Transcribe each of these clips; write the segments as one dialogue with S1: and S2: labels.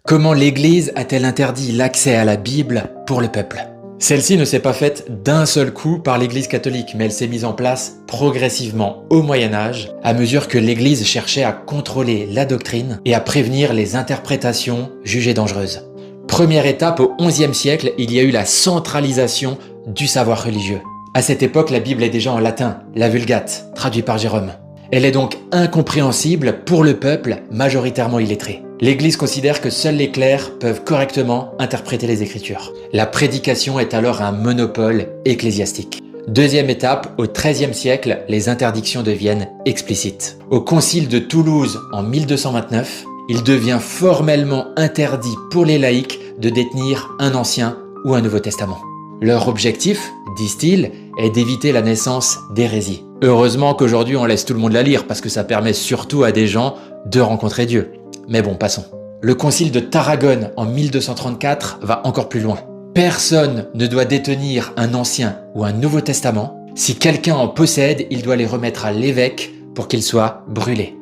S1: Comment l'Église a-t-elle interdit l'accès à la Bible pour le peuple? Celle-ci ne s'est pas faite d'un seul coup par l'Église catholique, mais elle s'est mise en place progressivement au Moyen-Âge, à mesure que l'Église cherchait à contrôler la doctrine et à prévenir les interprétations jugées dangereuses. Première étape, au XIe siècle, il y a eu la centralisation du savoir religieux. À cette époque, la Bible est déjà en latin, la Vulgate, traduit par Jérôme. Elle est donc incompréhensible pour le peuple majoritairement illettré. L'Église considère que seuls les clercs peuvent correctement interpréter les Écritures. La prédication est alors un monopole ecclésiastique. Deuxième étape, au XIIIe siècle, les interdictions deviennent explicites. Au Concile de Toulouse en 1229, il devient formellement interdit pour les laïcs de détenir un Ancien ou un Nouveau Testament. Leur objectif, disent-ils, est d'éviter la naissance d'hérésies. Heureusement qu'aujourd'hui on laisse tout le monde la lire parce que ça permet surtout à des gens de rencontrer Dieu. Mais bon, passons. Le concile de Tarragone en 1234 va encore plus loin. Personne ne doit détenir un Ancien ou un Nouveau Testament. Si quelqu'un en possède, il doit les remettre à l'évêque pour qu'ils soient brûlés.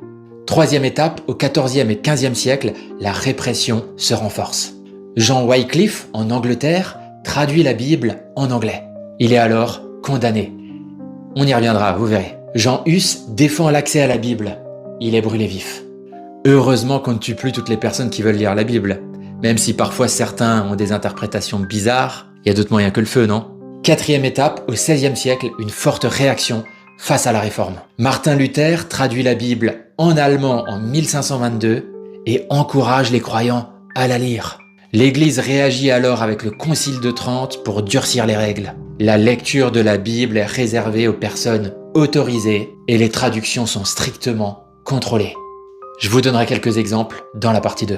S1: Troisième étape, au XIVe et XVe siècle, la répression se renforce. Jean Wycliffe, en Angleterre, traduit la Bible en anglais. Il est alors condamné. On y reviendra, vous verrez. Jean Hus défend l'accès à la Bible. Il est brûlé vif. Heureusement qu'on ne tue plus toutes les personnes qui veulent lire la Bible. Même si parfois certains ont des interprétations bizarres, il y a d'autres moyens que le feu, non? Quatrième étape, au XVIe siècle, une forte réaction face à la Réforme. Martin Luther traduit la Bible en allemand en 1522 et encourage les croyants à la lire. L'Église réagit alors avec le Concile de Trente pour durcir les règles. La lecture de la Bible est réservée aux personnes autorisées et les traductions sont strictement contrôlées. Je vous donnerai quelques exemples dans la partie 2.